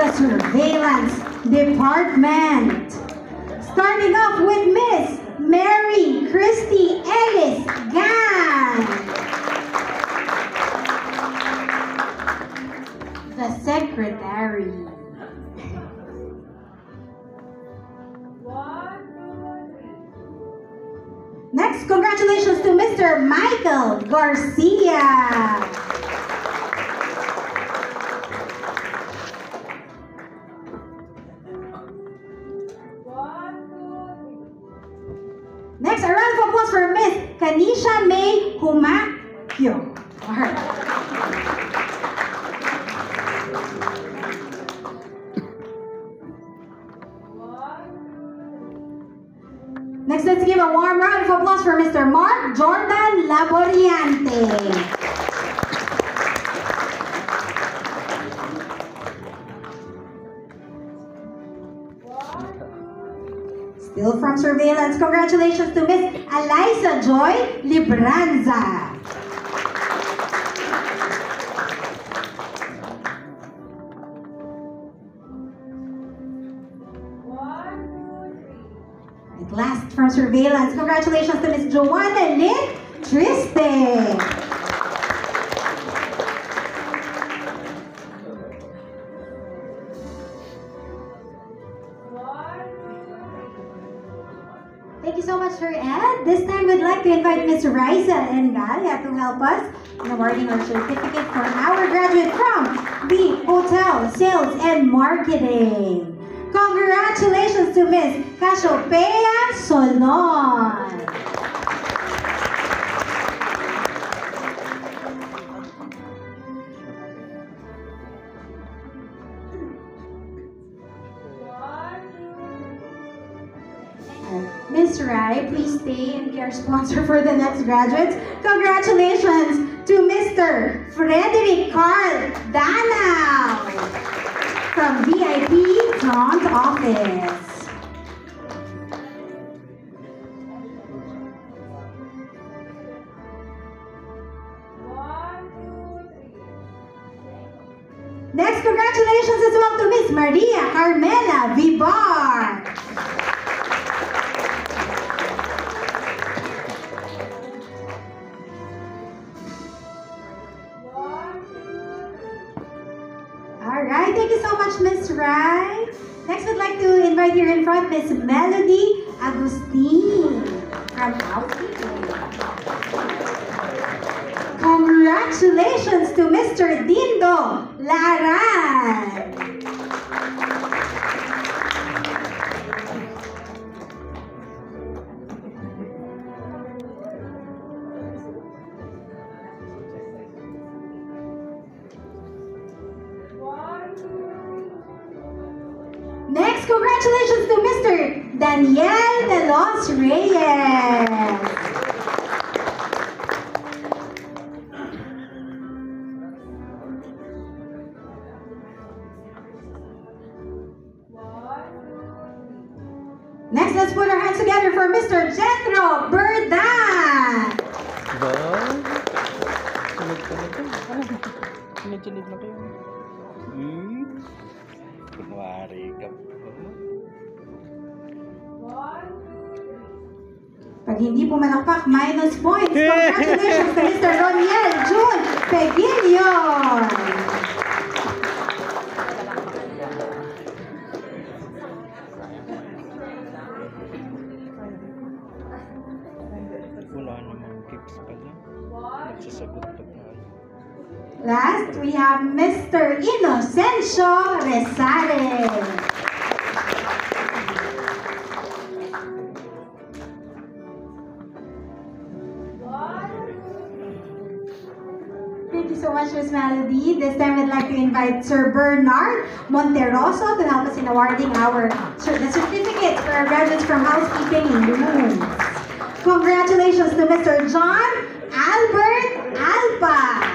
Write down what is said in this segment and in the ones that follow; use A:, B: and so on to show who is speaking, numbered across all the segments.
A: the Surveillance Department. Starting off with Miss Mary Christy Ellis Gan. The Secretary. Next, congratulations to Mr. Michael Garcia. Next, a round of applause for Miss Kanisha May Humakyo. Next, let's give a warm round of applause for Mr. Mark Jordan Laboriante. Still from Surveillance, congratulations to Miss Eliza Joy Libranza. At last from Surveillance, congratulations to Miss Joanna Lynn Triste. Thank you so much, Sir Ed. This time we'd like to invite Ms. Raisa Engalia to help us in awarding our certificate for our graduate from the Hotel Sales and Marketing. Congratulations to Ms. Cassiopeia Solon. Ms. Rai, please stay and be our sponsor for the next graduates. Congratulations to Mr. Frederick Carl Danao from VIP Front Office. Next, congratulations as well to Miss Maria Carmela Vibar. Alright, thank you so much, Miss Rai. Next, we'd like to invite here in front Miss Melody Agustin from Housekeeping. Congratulations to Mr. Dindo Laran. Next, congratulations to Mr. Daniel De Los Reyes. Next, let's put our hands together for Mr. Jethro Berdan.
B: Sunod-sunod na kayo. Kunwari ka po.
A: Pag hindi po manakpak, minus points. Congratulations to Mr. Roniel June Peguillion.
B: Wala namang tips pala. Nagsasagot pa tayo.
A: Last, we have Mr. Inocencio Resales. Thank you so much, Ms. Melody. This time, I'd like to invite Sir Bernard Monteroso to help us in awarding the certificates for our graduates from housekeeping in rooms. Congratulations to Mr. John Albert Alpa.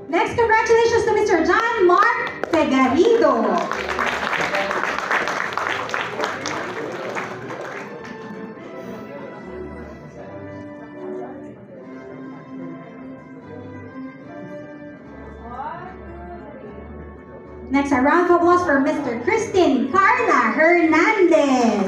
A: Next, congratulations to Mr. John Mark Fegarido. Next, a round of applause for Mr. Christine Carla Hernandez.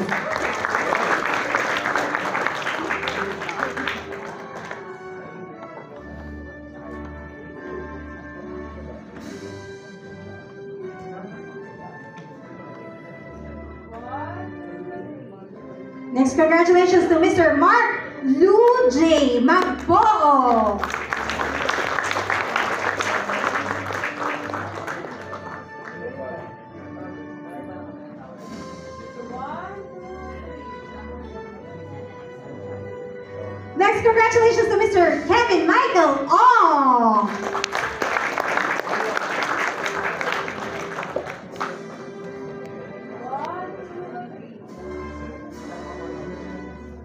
A: Next, congratulations to Mr. Mark Lou J. Magpoo. Next, congratulations to Mr. Kevin Michael Ong.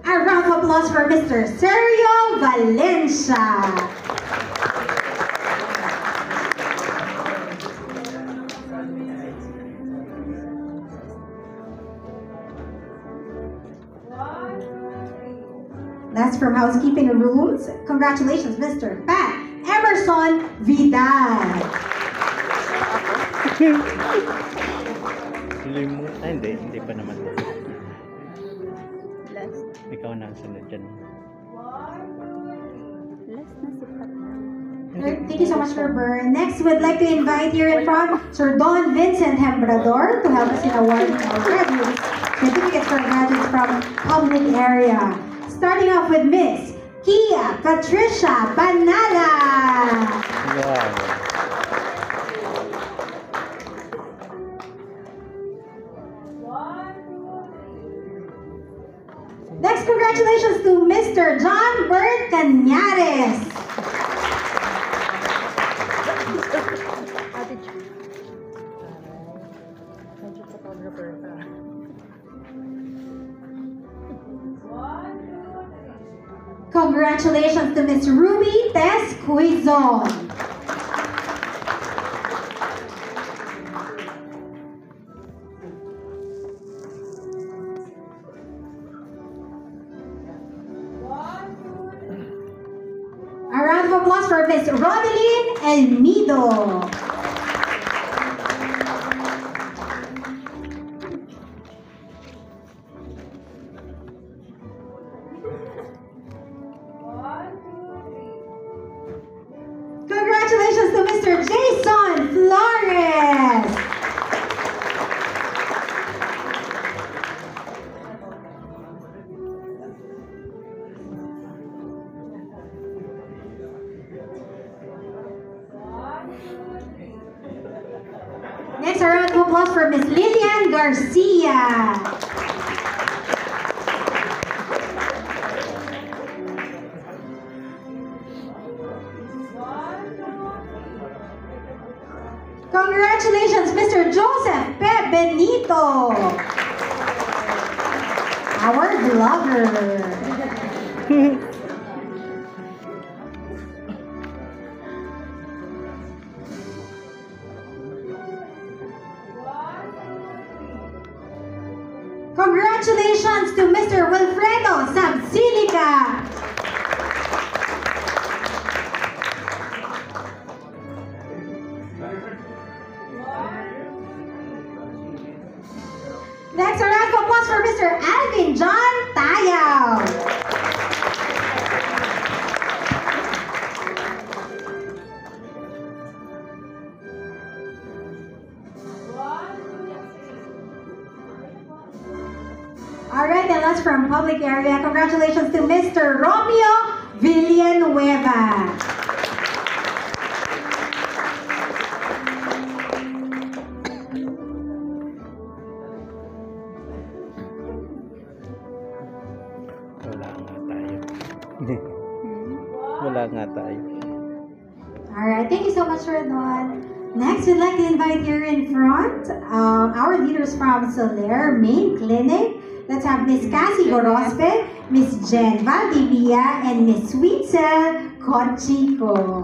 A: A round of applause for Mr. Sergio Valencia. That's from Housekeeping Rooms. Congratulations, Mr. Pat Emerson Vidal.
B: Hindi pa naman. Ikaw na ang sunod dyan.
A: Thank you so much for Burn. Next, we'd like to invite here in front Sir Don Vincent Hembrador to help us in awarding our graduates certificates for graduates from public area. Starting off with Miss Kia Patricia Banala.
B: Wow.
A: Next, congratulations to Mr. John Bert Cañares. Congratulations to Miss Ruby Tess Quizon. A round of applause for Miss Rodeline Elmido. Congratulations to Mr. Jason Flores. Next, a round of applause for Miss Lilian Garcia. Congratulations, Mr. Joseph P. Benito, our vlogger. Congratulations to Mr. Wilfredo Sabsilica. Next, a round of applause for Mr. Alvin John Tayaw. All right, and last from public area. Congratulations to Mr. Romeo Villanueva.
B: Wala nga tayo.
A: Alright, thank you so much, Sir Don. Next, we'd like to invite here in front our leaders from Soler Main Clinic. Let's have Miss Cassie Gorospe, Miss Jen Valdivia, and Miss Sweetzel Conchico.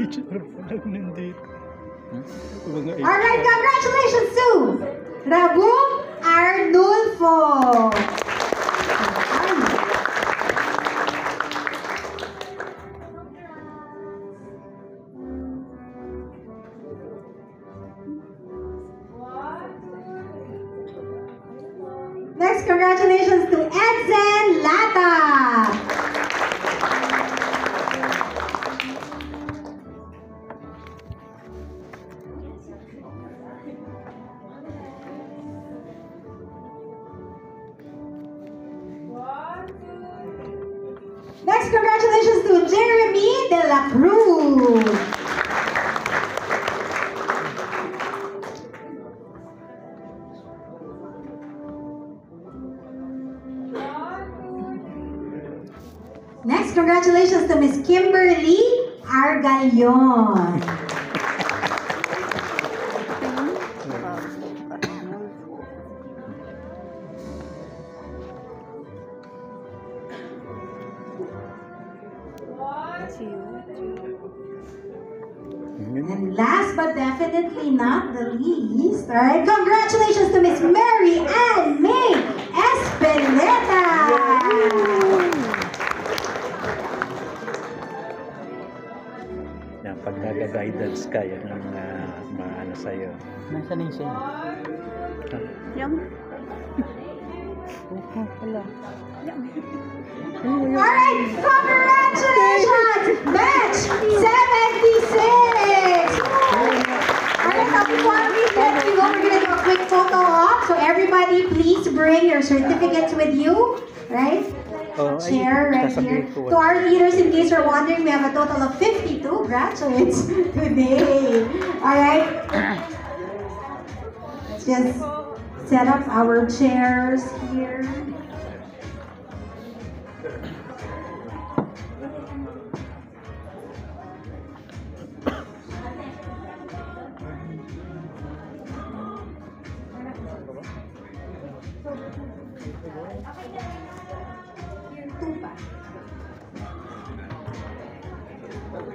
B: teacher pala nandito. Mga
A: Alright, congratulations to Rabu Arnulfo. Next, congratulations to Edson Lata. Next, congratulations to Jeremy De La Cruz. Next, congratulations to Miss Kimberly Argalion. And last but definitely not the least, all right, congratulations to Miss Mary Ann May Espeleta.
B: Yan, pag nag-guidance ka, yan ang maano sa'yo.
C: Nasaan yung siya? Yan. Wala.
A: Alright, congratulations! Match 76! Alright, now before we let you go, we're gonna do a quick photo op. So everybody, please bring your certificates with you, right? Chair right here. To our leaders, in case you're wondering, we have a total of 52 graduates today. Alright? Let's just set up our chairs here.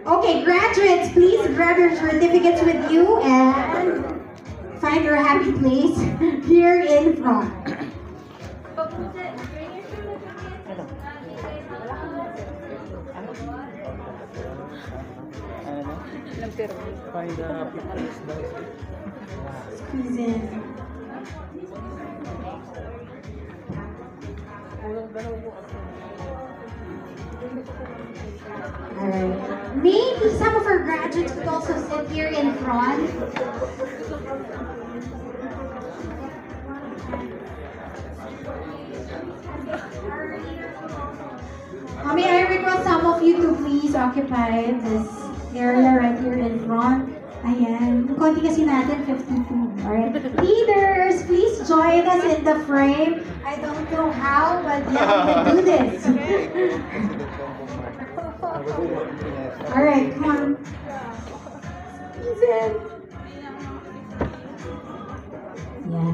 A: Okay, graduates, please grab your certificates with you and find your happy place here in front.
C: Find the happy place.
A: Squeeze in. Alright. Maybe some of our graduates could also sit here in front. May I request some of you to please occupy this area right here in front. Ayan. Konti kasi natin, 52. Alright. Leaders, please join us in the frame. I don't know how, but yeah, we can do this. Alright, come on. Squeeze in. Yeah.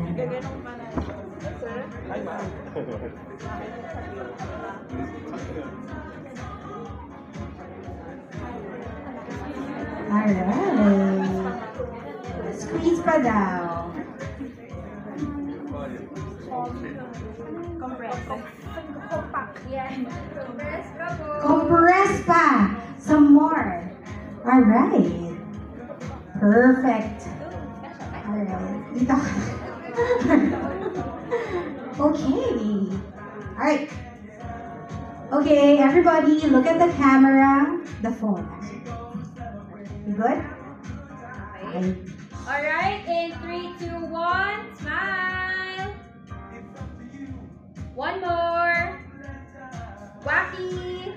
A: Alright. Squeeze pa daw. Compress pa. Some more. Alright. Perfect. Alright. Dito. Okay. Alright. Okay, everybody, look at the camera. The phone. You good? Okay.
D: Alright, in 3, 2, 1, smile. One more. Wacky.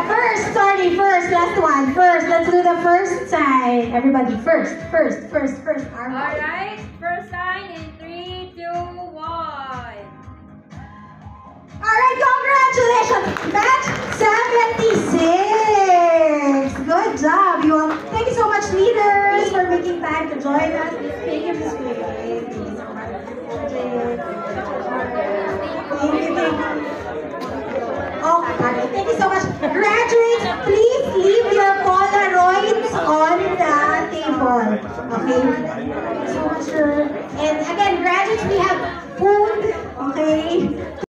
A: First, sorry, first, last one. First, let's do the first side. Everybody, first.
D: Alright, first sign in 3, 2, 1.
A: Alright, congratulations! Match 76! Good job, you all. Thank you so much, leaders, for making time to join us. Thank you, Ms. Wade. Thank you so much. Thank you. Oh, thank you so much. Graduates! picture. And again, graduates, we have food, okay?